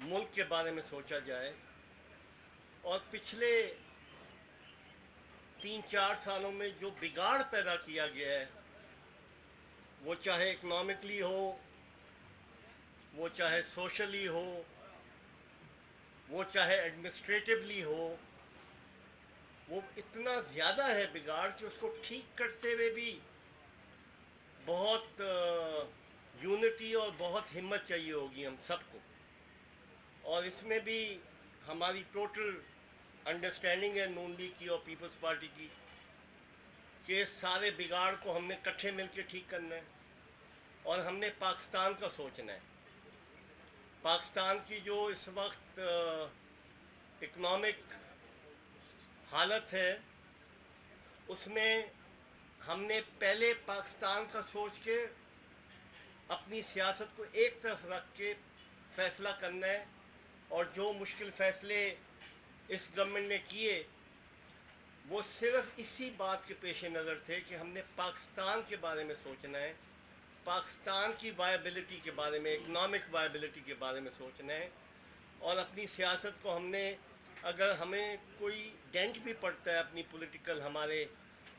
ملک کے بارے میں سوچا جائے اور پچھلے 3-4 سالوں میں جو بگاڑ پیدا کیا گیا ہے، وہ چاہے اکنامکلی ہو، وہ چاہے سوشلی ہو، وہ چاہے ایڈمنسٹریٹولی ہو، وہ اتنا زیادہ ہے بگاڑ کہ اس کو ٹھیک کرتے ہوئے بھی بہت یونٹی اور بہت ہمت چاہیے ہوگی ہم سب کو. اور اس میں بھی ہماری ٹوٹل انڈرسٹینڈنگ ہے نون لیگ کی اور پیپلز پارٹی کی کہ اس سارے بگاڑ کو ہم نے کٹھے مل کے ٹھیک کرنا ہے اور ہم نے پاکستان کا سوچنا ہے. پاکستان کی جو اس وقت اکنامک حالت ہے، اس میں ہم نے پہلے پاکستان کا سوچ کے اپنی سیاست کو ایک طرف رکھ کے فیصلہ کرنا ہے. اور جو مشکل فیصلے اس گورنمنٹ نے کیے وہ صرف اسی بات کے پیش نظر تھے کہ ہم نے پاکستان کے بارے میں سوچنا ہے، پاکستان کی وائبلٹی کے بارے میں، اکنامک وائبلٹی کے بارے میں سوچنا ہے. اور اپنی سیاست کو ہم نے، اگر ہمیں کوئی ڈینٹ بھی پڑتا ہے اپنی پولیٹیکل ہمارے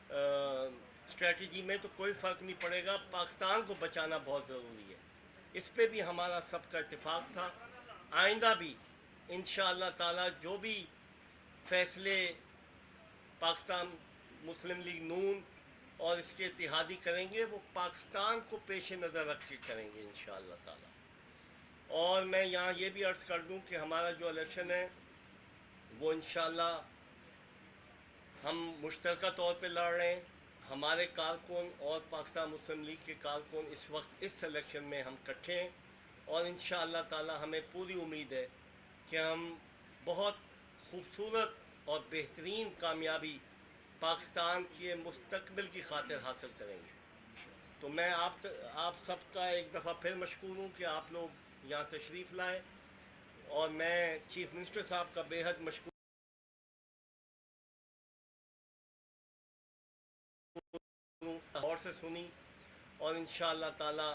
اسٹریٹجی میں، تو کوئی فرق نہیں پڑے گا، پاکستان کو بچانا بہت ضروری ہے. اس پہ بھی ہمارا سب کا اتفاق تھا. آئندہ بھی انشاءاللہ تعالی جو بھی فیصلے پاکستان مسلم لیگ نون اور اس کے اتحادی کریں گے، وہ پاکستان کو پیش نظر رکھ کے کریں گے انشاءاللہ تعالی. اور میں یہاں یہ بھی عرض کر دوں کہ ہمارا جو الیکشن ہے وہ انشاءاللہ ہم مشترکہ طور پہ لڑ رہے ہیں. ہمارے کارکن اور پاکستان مسلم لیگ کے کارکن اس وقت اس الیکشن میں ہم کٹھے ہیں اور انشاءاللہ تعالی ہمیں پوری امید ہے کہ ہم بہت خوبصورت اور بہترین کامیابی پاکستان کے مستقبل کی خاطر حاصل کریں گے. تو میں آپ سب کا ایک دفعہ پھر مشکور ہوں کہ آپ لوگ یہاں تشریف لائیں، اور میں چیف منسٹر صاحب کا بے حد مشکور ہوں، غور سے سنی. اور انشاءاللہ تعالی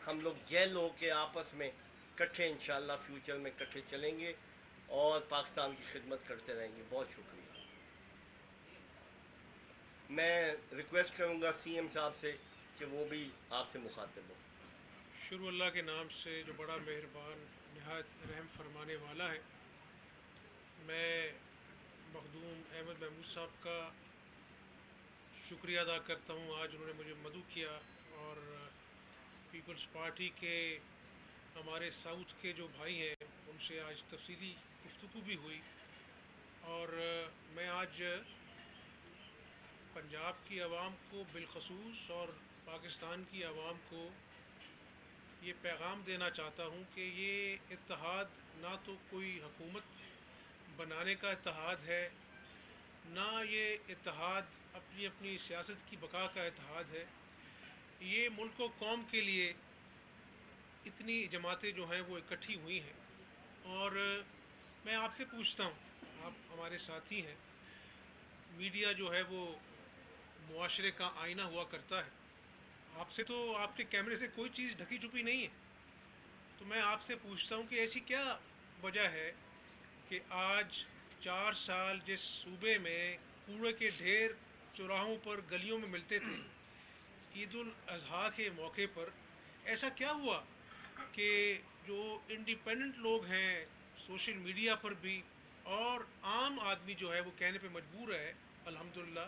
ہم لوگ جیل ہو کے آپس میں کٹھے انشاءاللہ فیوچر میں کٹھے چلیں گے اور پاکستان کی خدمت کرتے رہیں گے. بہت شکریہ. میں ریکویسٹ کروں گا سی ایم صاحب سے کہ وہ بھی آپ سے مخاطب ہو. شروع اللہ کے نام سے جو بڑا مہربان نہایت رحم فرمانے والا ہے. میں مخدوم احمد محمود صاحب کا شکریہ ادا کرتا ہوں. آج انہوں نے مجھے مدعو کیا اور پیپلز پارٹی کے ہمارے ساؤتھ کے جو بھائی ہیں ان سے آج تفصیلی گفتگو بھی ہوئی. اور میں آج پنجاب کی عوام کو بالخصوص اور پاکستان کی عوام کو یہ پیغام دینا چاہتا ہوں کہ یہ اتحاد نہ تو کوئی حکومت بنانے کا اتحاد ہے، نہ یہ اتحاد اپنی اپنی سیاست کی بقا کا اتحاد ہے. یہ ملک و قوم کے لیے اتنی جماعتیں جو ہیں وہ اکٹھی ہوئی ہیں. اور میں آپ سے پوچھتا ہوں، آپ ہمارے ساتھی ہیں، میڈیا جو ہے وہ معاشرے کا آئینہ ہوا کرتا ہے. آپ سے تو آپ کے کیمرے سے کوئی چیز ڈھکی چھپی نہیں ہے. تو میں آپ سے پوچھتا ہوں کہ ایسی کیا وجہ ہے کہ آج 4 سال جس صوبے میں کوڑے کے ڈھیر چوراہوں پر گلیوں میں ملتے تھے، عید الاضحیٰ کے موقع پر ایسا کیا ہوا کہ جو انڈیپینڈنٹ لوگ ہیں سوشل میڈیا پر بھی اور عام آدمی جو ہے وہ کہنے پہ مجبور ہے الحمدللہ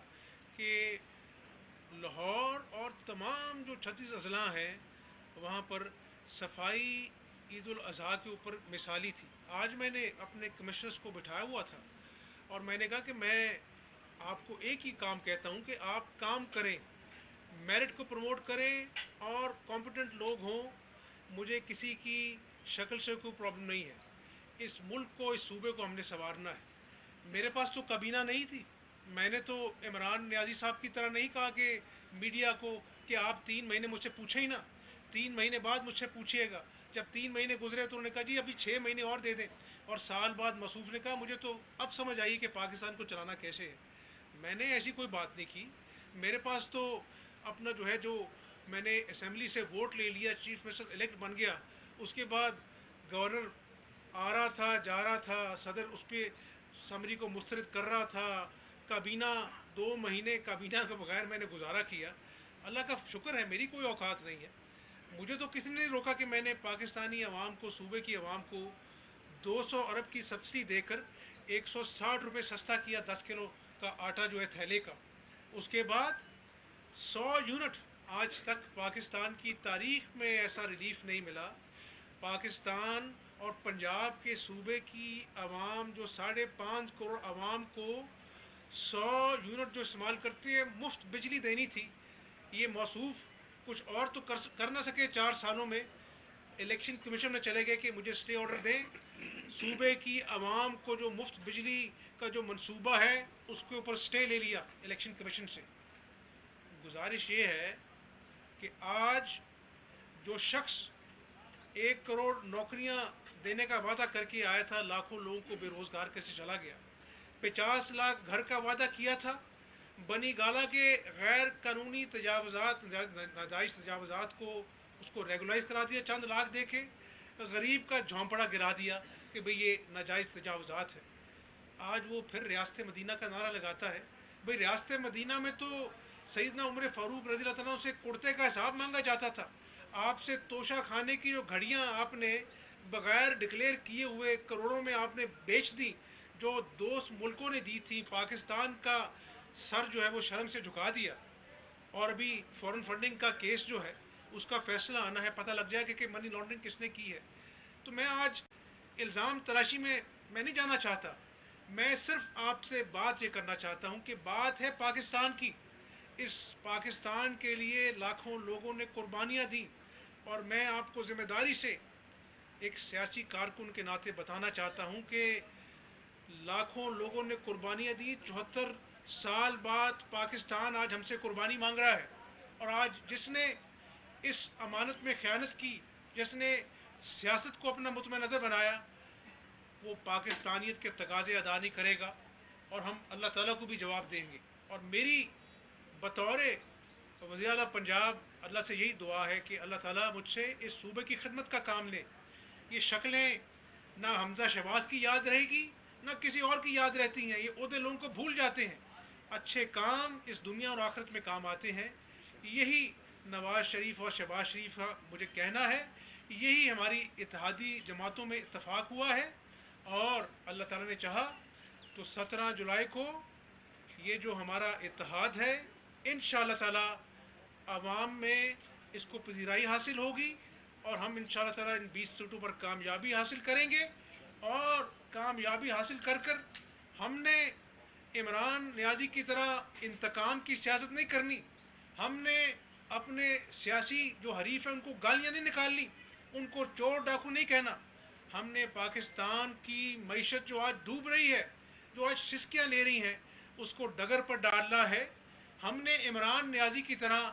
کہ لاہور اور تمام جو 36 اضلاع ہیں وہاں پر صفائی عید الاضحیٰ کے اوپر مثالی تھی. آج میں نے اپنے کمشنرز کو بٹھایا ہوا تھا اور میں نے کہا کہ میں آپ کو ایک ہی کام کہتا ہوں کہ آپ کام کریں، میرٹ کو پروموٹ کریں اور کمپیٹنٹ لوگ ہوں. مجھے کسی کی شکل سے کوئی پرابلم نہیں ہے. اس ملک کو، اس صوبے کو ہم نے سنوارنا ہے. میرے پاس تو کابینہ نہیں تھی. میں نے تو عمران نیازی صاحب کی طرح نہیں کہا کہ میڈیا کو کہ آپ 3 مہینے مجھ سے پوچھیں ہی نا، 3 مہینے بعد مجھ سے پوچھیے گا. جب 3 مہینے گزرے تو انہوں نے کہا جی ابھی 6 مہینے اور دے دیں. اور سال بعد مسعود نے کہا مجھے تو اب سمجھ آئی کہ پاکستان کو چلانا کیسے ہے. میں نے ایسی کوئی بات نہیں کی. میرے پاس تو اپنا جو ہے، جو میں نے اسمبلی سے ووٹ لے لیا، چیف منسٹر الیکٹ بن گیا، اس کے بعد گورنر آ رہا تھا جا رہا تھا، صدر اس پہ سمری کو مسترد کر رہا تھا، کابینہ 2 مہینے کابینہ کے بغیر میں نے گزارا کیا. اللہ کا شکر ہے میری کوئی اوقات نہیں ہے. مجھے تو کسی نے نہیں روکا کہ میں نے پاکستانی عوام کو، صوبے کی عوام کو 200 ارب کی سبسڈی دے کر 160 روپے سستا کیا 10 کلو کا آٹا جو ہے تھیلے کا. اس کے بعد 100 یونٹ آج تک پاکستان کی تاریخ میں ایسا ریلیف نہیں ملا. پاکستان اور پنجاب کے صوبے کی عوام جو 5.5 کروڑ عوام کو 100 یونٹ جو استعمال کرتے ہیں مفت بجلی دینی تھی. یہ موصوف کچھ اور تو کر نہ سکے 4 سالوں میں. الیکشن کمیشن میں چلے گئے کہ مجھے اسٹے آرڈر دیں. صوبے کی عوام کو جو مفت بجلی کا جو منصوبہ ہے اس کے اوپر اسٹے لے لیا الیکشن کمیشن سے. گزارش یہ ہے کہ آج جو شخص 1 کروڑ نوکریاں دینے کا وعدہ کر کے آیا تھا، لاکھوں لوگوں کو بے روزگار کر کے چلا گیا. 50 لاکھ گھر کا وعدہ کیا تھا. بنی گالا کے غیر قانونی تجاوزات، ناجائز تجاوزات کو اس کو ریگولائز کرا دیا چند لاکھ دے کے. غریب کا جھونپڑا گرا دیا کہ بھئی یہ ناجائز تجاوزات ہے. آج وہ پھر ریاست مدینہ کا نعرہ لگاتا ہے. بھئی ریاست مدینہ میں تو سیدنا عمر فاروق رضی اللہ تعالیٰ سے کرتے کا حساب مانگا جاتا تھا. آپ سے توشہ خانے کی جو گھڑیاں آپ نے بغیر ڈکلیئر کیے ہوئے کروڑوں میں آپ نے بیچ دی، جو دوست ملکوں نے دی تھی، پاکستان کا سر جو ہے وہ شرم سے جھکا دیا. اور ابھی فورن فنڈنگ کا کیس جو ہے اس کا فیصلہ آنا ہے، پتہ لگ جائے کہ منی لانڈرنگ کس نے کی ہے. تو میں آج الزام تراشی میں نہیں جانا چاہتا. میں صرف آپ سے بات یہ کرنا چاہتا ہوں کہ بات ہے پاکستان کی. اس پاکستان کے لیے لاکھوں لوگوں نے قربانیاں دیں، اور میں آپ کو ذمہ داری سے ایک سیاسی کارکن کے ناطے بتانا چاہتا ہوں کہ لاکھوں لوگوں نے قربانیاں دی. 74 سال بعد پاکستان آج ہم سے قربانی مانگ رہا ہے. اور آج جس نے اس امانت میں خیانت کی، جس نے سیاست کو اپنا مطمع نظر بنایا، وہ پاکستانیت کے تقاضے ادا نہیں کرے گا، اور ہم اللہ تعالیٰ کو بھی جواب دیں گے. اور میری بطور وزیر اعلیٰ پنجاب اللہ سے یہی دعا ہے کہ اللہ تعالیٰ مجھ سے اس صوبے کی خدمت کا کام لے. یہ شکلیں نہ حمزہ شہباز کی یاد رہے گی نہ کسی اور کی یاد رہتی ہیں. یہ عہدے لوگوں کو بھول جاتے ہیں. اچھے کام اس دنیا اور آخرت میں کام آتے ہیں. یہی نواز شریف اور شہباز شریف کا مجھے کہنا ہے. یہی ہماری اتحادی جماعتوں میں اتفاق ہوا ہے، اور اللہ تعالیٰ نے چاہا تو 17 جولائی کو یہ جو ہمارا اتحاد ہے انشاءاللہ تعالیٰ عوام میں اس کو پذیرائی حاصل ہوگی، اور ہم انشاءاللہ تعالیٰ ان 20 سیٹوں پر کامیابی حاصل کریں گے. اور کامیابی حاصل کر کر ہم نے عمران نیازی کی طرح انتقام کی سیاست نہیں کرنی. ہم نے اپنے سیاسی جو حریف ہیں ان کو گالیاں نہیں نکالنی، ان کو چور ڈاکو نہیں کہنا. ہم نے پاکستان کی معیشت جو آج ڈوب رہی ہے، جو آج سسکیاں لے رہی ہیں، اس کو ڈگر پر ڈالنا ہے. ہم نے عمران نیازی کی طرح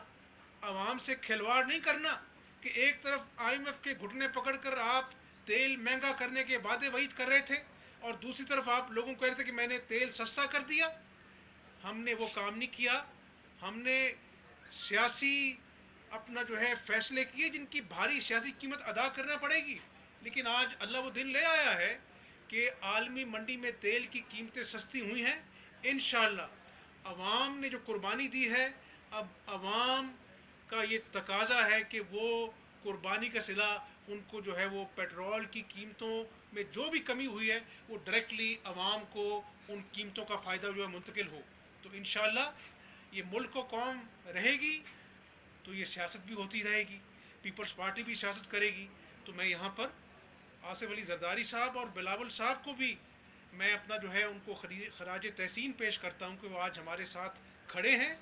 عوام سے کھلواڑ نہیں کرنا کہ ایک طرف IMF کے گھٹنے پکڑ کر آپ تیل مہنگا کرنے کے وعدے وعید کر رہے تھے، اور دوسری طرف آپ لوگوں کو کہہ رہے تھے کہ میں نے تیل سستا کر دیا. ہم نے وہ کام نہیں کیا. ہم نے سیاسی اپنا جو ہے فیصلے کیے جن کی بھاری سیاسی قیمت ادا کرنا پڑے گی. لیکن آج اللہ وہ دن لے آیا ہے کہ عالمی منڈی میں تیل کی قیمتیں سستی ہوئی ہیں. انشاءاللہ عوام نے جو قربانی دی ہے، اب عوام کا یہ تقاضا ہے کہ وہ قربانی کا صلہ ان کو جو ہے وہ پیٹرول کی قیمتوں میں جو بھی کمی ہوئی ہے وہ ڈائریکٹلی عوام کو ان قیمتوں کا فائدہ جو ہے منتقل ہو. تو انشاءاللہ یہ ملک و قوم رہے گی تو یہ سیاست بھی ہوتی رہے گی، پیپلز پارٹی بھی سیاست کرے گی. تو میں یہاں پر آصف علی زرداری صاحب اور بلاول صاحب کو بھی میں اپنا جو ہے ان کو خراج تحسین پیش کرتا ہوں کہ وہ آج ہمارے ساتھ کھڑے ہیں.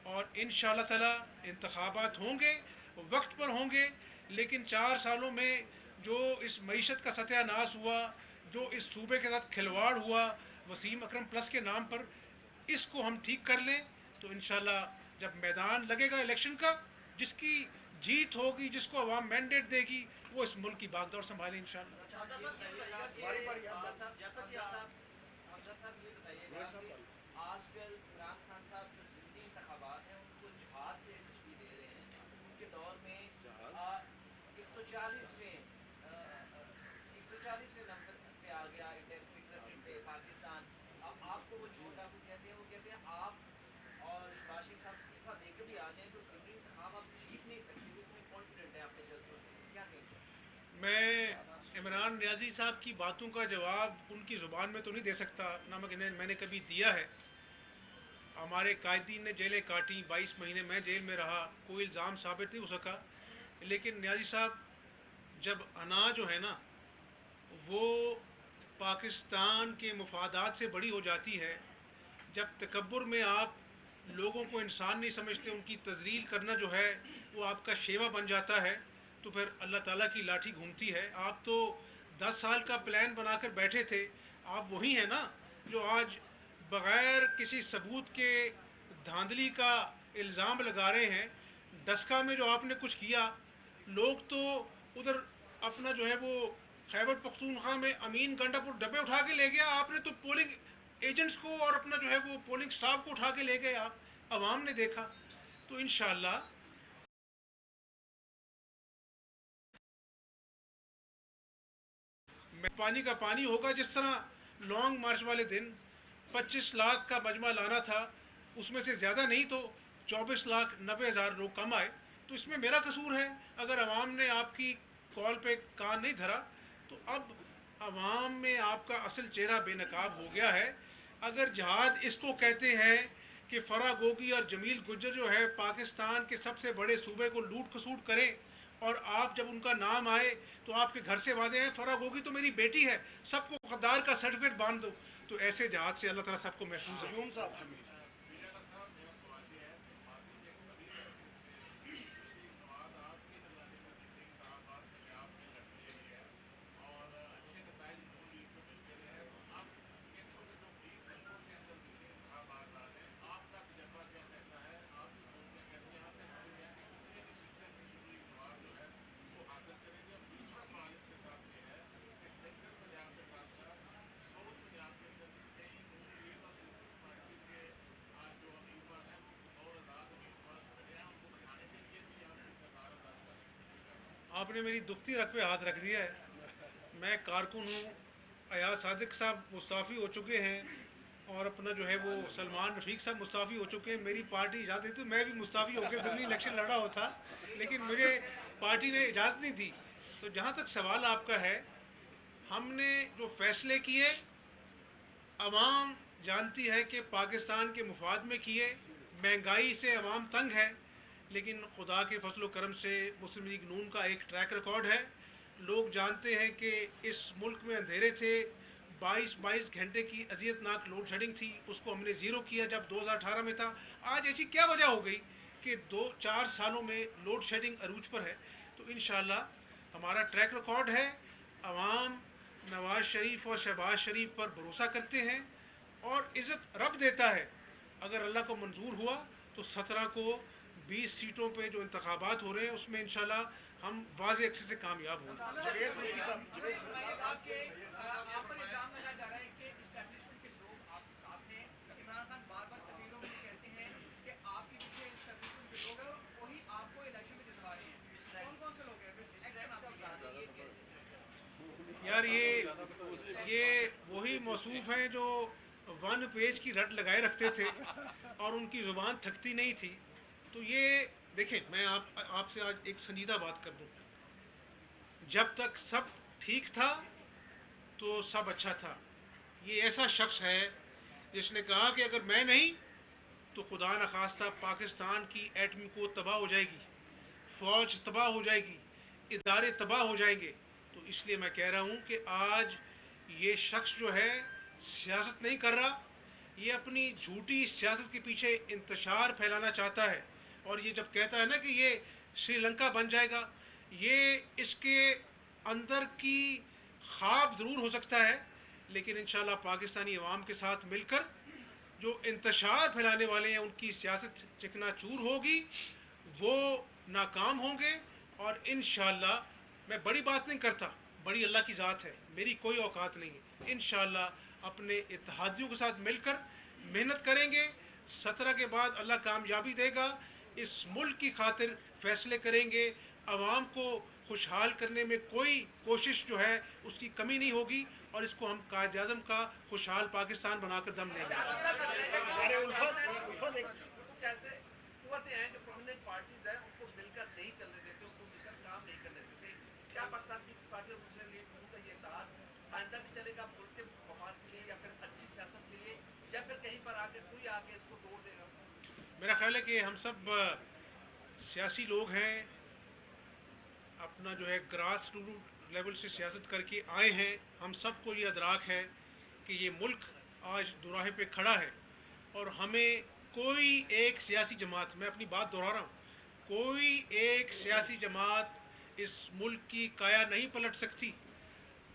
اور انشاءاللہ تعالی انتخابات ہوں گے، وقت پر ہوں گے، لیکن 4 سالوں میں جو اس معیشت کا ستیہ ناش ہوا، جو اس صوبے کے ساتھ کھلواڑ ہوا وسیم اکرم پلس کے نام پر، اس کو ہم ٹھیک کر لیں تو انشاءاللہ جب میدان لگے گا الیکشن کا، جس کی جیت ہوگی، جس کو عوام مینڈیٹ دے گی، وہ اس ملک کی باغ دور سنبھالے انشاءاللہ. حمزہ صاحب یہ بتائیے گا کہ آج کل عمران خان صاحب جو ضمنی انتخابات ہیں ان کو جہاد سے تشبیہ دے رہے ہیں. ان کے دور میں 140ویں آپ کو وہ چھوٹا وہ کہتے ہیں آپ اور شہباز شریف صاحب استعفیٰ دے کے بھی آ جائیں تو ضمنی انتخاب آپ جیت نہیں سکتے وہ اتنے کانفیڈنٹ ہیں اپنے جلسوں سے، کیا کہیں گے؟ میں عمران نیازی صاحب کی باتوں کا جواب ان کی زبان میں تو نہیں دے سکتا، نہ میں نے کبھی دیا ہے۔ ہمارے قائدین نے جیلیں کاٹیں، 22 مہینے میں جیل میں رہا، کوئی الزام ثابت نہیں ہو سکا، لیکن نیازی صاحب جب انا جو ہے نا وہ پاکستان کے مفادات سے بڑی ہو جاتی ہے، جب تکبر میں آپ لوگوں کو انسان نہیں سمجھتے، ان کی تذلیل کرنا جو ہے وہ آپ کا شیوا بن جاتا ہے، تو پھر اللہ تعالیٰ کی لاٹھی گھومتی ہے۔ آپ تو 10 سال کا پلان بنا کر بیٹھے تھے، آپ وہی ہیں نا جو آج بغیر کسی ثبوت کے دھاندلی کا الزام لگا رہے ہیں۔ ڈسکا میں جو آپ نے کچھ کیا، لوگ تو ادھر اپنا جو ہے وہ خیبر پختونخوا میں امین گنڈا پور ڈبے اٹھا کے لے گیا، آپ نے تو پولنگ ایجنٹس کو اور اپنا جو ہے وہ پولنگ سٹاف کو اٹھا کے لے گئے، آپ عوام نے دیکھا۔ تو انشاءاللہ پانی کا پانی ہوگا۔ جس طرح لانگ مارچ والے دن 25 لاکھ کا مجمع لانا تھا، اس میں سے زیادہ نہیں تو 24,90,000 لوگ کم آئے، تو اس میں میرا قصور ہے اگر عوام نے آپ کی کال پہ کان نہیں دھرا۔ تو اب عوام میں آپ کا اصل چہرہ بے نقاب ہو گیا ہے۔ اگر جہاد اس کو کہتے ہیں کہ فرا گوگی اور جمیل گجر جو ہے پاکستان کے سب سے بڑے صوبے کو لوٹ کھسوٹ کریں، اور آپ جب ان کا نام آئے تو آپ کے گھر سے واضح ہیں فرا گوگی تو میری بیٹی ہے، سب کو غدار کا سرٹیفکیٹ باندھ دو، تو ایسے جہاد سے اللہ تعالیٰ سب کو محفوظ رکھے۔ آپ نے میری دکھتی رگ پہ ہاتھ رکھ دیا ہے۔ میں کارکن ہوں، ایاز صادق صاحب مستعفی ہو چکے ہیں، اور اپنا جو ہے وہ سلمان رفیق صاحب مستعفی ہو چکے ہیں۔ میری پارٹی اجازت دیتی تو میں بھی مستعفی ہو کے ضمنی الیکشن لڑا ہوتا، لیکن مجھے پارٹی نے اجازت نہیں دی۔ تو جہاں تک سوال آپ کا ہے، ہم نے جو فیصلے کیے عوام جانتی ہے کہ پاکستان کے مفاد میں کیے۔ مہنگائی سے عوام تنگ ہے، لیکن خدا کے فضل و کرم سے مسلم لیگ نون کا ایک ٹریک ریکارڈ ہے۔ لوگ جانتے ہیں کہ اس ملک میں اندھیرے تھے، 22 گھنٹے کی اذیت ناک لوڈ شیڈنگ تھی، اس کو ہم نے زیرو کیا جب 2018 میں تھا۔ آج ایسی کیا وجہ ہو گئی کہ 4 سالوں میں لوڈ شیڈنگ عروج پر ہے؟ تو انشاءاللہ ہمارا ٹریک ریکارڈ ہے، عوام نواز شریف اور شہباز شریف پر بھروسہ کرتے ہیں، اور عزت رب دیتا ہے۔ اگر اللہ کو منظور ہوا تو 17 کو 20 سیٹوں پہ جو انتخابات ہو رہے ہیں اس میں انشاءاللہ ہم واضح عکس سے کامیاب ہوں گے۔ آپ پر الزام لگایا جا رہا ہے کہ اسٹیبلشمنٹ کے لوگ آپ کے ساتھ ہیں۔ عمران خان بار بار تقریروں میں کہتے ہیں کہ آپ کے پیچھے اسٹیبلشمنٹ کے لوگ ہیں اور وہی آپ کو الیکشن میں جتوا رہے ہیں۔ کون کون سے لوگ ہیں؟ یار یہ وہی موصوف ہیں جو 1 پیج کی رٹ لگائے رکھتے تھے اور ان کی زبان تھکتی نہیں تھی۔ تو یہ دیکھیں، میں آپ سے آج ایک سنجیدہ بات کر دوں۔ جب تک سب ٹھیک تھا تو سب اچھا تھا۔ یہ ایسا شخص ہے جس نے کہا کہ اگر میں نہیں تو خدا نخواستہ پاکستان کی ایٹمی کو تباہ ہو جائے گی، فوج تباہ ہو جائے گی، ادارے تباہ ہو جائیں گے۔ تو اس لیے میں کہہ رہا ہوں کہ آج یہ شخص جو ہے سیاست نہیں کر رہا، یہ اپنی جھوٹی سیاست کے پیچھے انتشار پھیلانا چاہتا ہے، اور یہ جب کہتا ہے نا کہ یہ سری لنکا بن جائے گا، یہ اس کے اندر کی خواب ضرور ہو سکتا ہے، لیکن انشاءاللہ پاکستانی عوام کے ساتھ مل کر جو انتشار پھیلانے والے ہیں ان کی سیاست چکنا چور ہوگی، وہ ناکام ہوں گے، اور انشاءاللہ میں بڑی بات نہیں کرتا، بڑی اللہ کی ذات ہے، میری کوئی اوقات نہیں ہے، انشاءاللہ اپنے اتحادیوں کے ساتھ مل کر محنت کریں گے۔ 17 کے بعد اللہ کامیابی دے گا، اس ملک کی خاطر فیصلے کریں گے، عوام کو خوشحال کرنے میں کوئی کوشش جو ہے اس کی کمی نہیں ہوگی، اور اس کو ہم قائد اعظم کا خوشحال پاکستان بنا کر دم لیں گے۔ کچھ ایسے قوتیں ہیں جو پرومیننٹ پارٹیز ہیں، ان کو مل کر نہیں چلنے دیتے، ان کو مل کر کام نہیں کرنے دیتے۔ کیا پاکستان پیپلز پارٹی اور مسلم لیگ نون کا یہ اتحاد آئندہ بھی چلے گا ملک کے مفاد کے لیے، یا پھر اچھی سیاست کے لیے، یا پھر کہیں پر کوئی آ کے اس کو توڑ دے گا؟ میرا خیال ہے کہ ہم سب سیاسی لوگ ہیں، اپنا جو ہے گراس روٹ لیول سے سیاست کر کے آئے ہیں۔ ہم سب کو یہ ادراک ہے کہ یہ ملک آج دوراہے پہ کھڑا ہے، اور ہمیں کوئی ایک سیاسی جماعت، میں اپنی بات دہرا رہا ہوں، کوئی ایک سیاسی جماعت اس ملک کی کایا نہیں پلٹ سکتی۔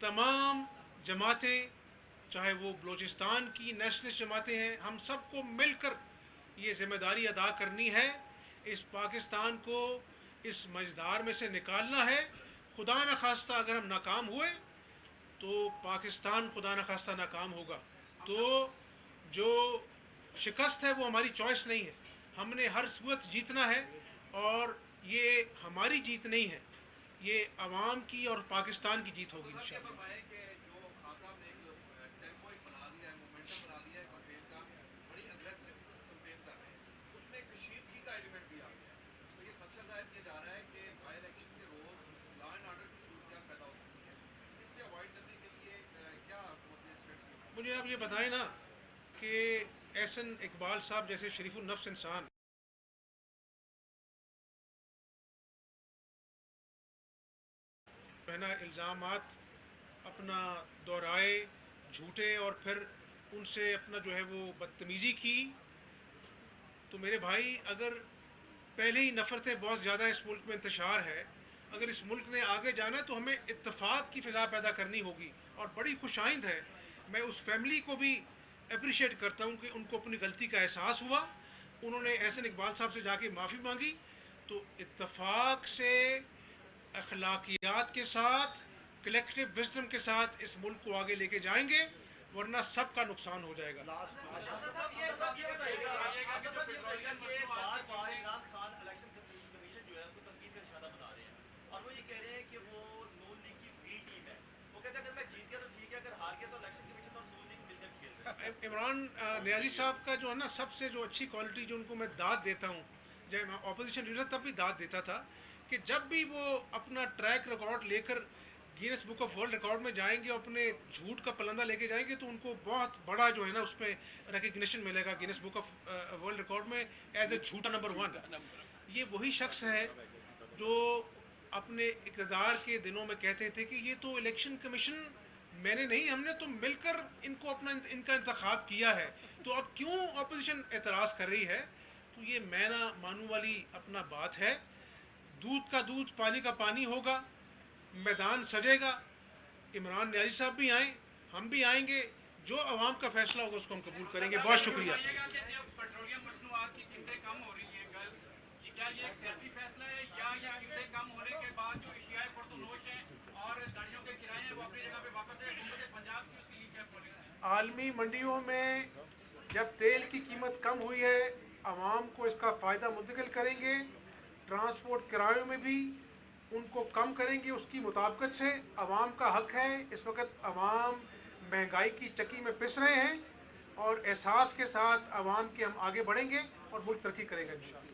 تمام جماعتیں، چاہے وہ بلوچستان کی نیشنلسٹ جماعتیں ہیں، ہم سب کو مل کر یہ ذمہ داری ادا کرنی ہے، اس پاکستان کو اس مجدار میں سے نکالنا ہے۔ خدا نخواستہ اگر ہم ناکام ہوئے تو پاکستان خدا نخواستہ ناکام ہوگا، تو جو شکست ہے وہ ہماری چوائس نہیں ہے، ہم نے ہر صورت جیتنا ہے، اور یہ ہماری جیت نہیں ہے، یہ عوام کی اور پاکستان کی جیت ہوگی انشاءاللہ۔ کہ جو خان صاحب نے ایک ٹیمپو بنا دیا ہے، مومنٹم بنا دیا ہے کمپین کا، بڑی اگریسو کمپین کر رہے ہیں، اس میں کشیدگی کا ایلیمنٹ بھی آ گیا ہے، تو یہ خدشہ ظاہر کیا جا رہا ہے کہ بائی الیکشن کے روز لا اینڈ آرڈر کی صورتحال پیدا ہو سکتی ہے۔ اس سے اوائڈ کرنے کے لیے کیا حکومت نے اسٹریٹجی؟ مجھے آپ یہ بتائیں نا کہ احسن اقبال صاحب جیسے شریف النفس انسان جو ہے نا الزامات اپنا دہرائے جھوٹے، اور پھر ان سے اپنا جو ہے وہ بدتمیزی کی، تو میرے بھائی اگر پہلے ہی نفرتیں بہت زیادہ اس ملک میں انتشار ہے، اگر اس ملک نے آگے جانا ہے تو ہمیں اتفاق کی فضا پیدا کرنی ہوگی، اور بڑی خوش آئند ہے، میں اس فیملی کو بھی اپریشیٹ کرتا ہوں کہ ان کو اپنی غلطی کا احساس ہوا، انہوں نے احسن اقبال صاحب سے جا کے معافی مانگی، تو اتفاق سے، اخلاقیات کے ساتھ، کلیکٹیو وزڈم کے ساتھ اس ملک کو آگے لے کے جائیں گے، ورنہ سب کا نقصان ہو جائے گا۔ بار بار عمران خان الیکشن کمیشن جو ہے ان کو تنقید کا نشانہ بنا رہے ہیں، اور وہ یہ کہہ رہے ہیں کہ وہ نون لیگ کی بی ٹیم ہے۔ وہ کہتے ہیں اگر میں جیت گیا تو ٹھیک ہے، اگر ہار گیا تو الیکشن کمیشن اور نون لیگ مل کر کھیل رہے ہیں۔ عمران نیازی صاحب کا جو ہے نا سب سے جو اچھی کوالٹی جو ان کو میں داد دیتا ہوں، جب میں اپوزیشن لیڈر تب بھی داد دیتا تھا کہ جب بھی وہ اپنا ٹریک ریکارڈ لے کر grains book of world record میں جائیں گے، اور اپنے جھوٹ کا پلندہ لے کے جائیں گے، تو ان کو بہت بڑا جو ہے نا اس پہ ریکگنیشن ملے گا Guinness book of world record میں ایز اے جھوٹا نمبر 1۔ یہ وہی شخص ہے جو اپنے اقتدار کے دنوں میں کہتے تھے کہ یہ تو الیکشن کمیشن میں نے نہیں، ہم نے تو مل کر ان کو ان کا انتخاب کیا ہے، تو اب کیوں اپوزیشن اعتراض کر رہی ہے؟ تو یہ میں نہ مانوں والی اپنا بات ہے۔ دودھ کا دودھ پانی کا پانی ہوگا، میدان سجے گا، عمران نیازی صاحب بھی آئیں، ہم بھی آئیں گے، جو عوام کا فیصلہ ہوگا اس کو ہم قبول کریں گے۔ بہت شکریہ۔ پیٹرولیم مصنوعات کی قیمتیں کم ہو رہی ہیں کل، کیا یہ ایک سیاسی فیصلہ ہے، یا یہ قیمتیں کم ہونے کے بعد جو اشیاء پرتونوش ہیں اور گاڑیوں کے کرائے ہیں وہ اپنی جگہ پہ واپس ہے، حکومت پنجاب کی اس کے لیے کیا پالیسی؟ عالمی منڈیوں میں جب تیل کی قیمت کم ہوئی ہے، عوام کو اس کا فائدہ منتقل کریں گے، ٹرانسپورٹ کرایوں میں بھی ان کو کم کریں گے، اس کی مطابقت سے عوام کا حق ہے۔ اس وقت عوام مہنگائی کی چکی میں پس رہے ہیں، اور احساس کے ساتھ عوام کے ہم آگے بڑھیں گے اور ملک ترقی کرے گا انشاءاللہ۔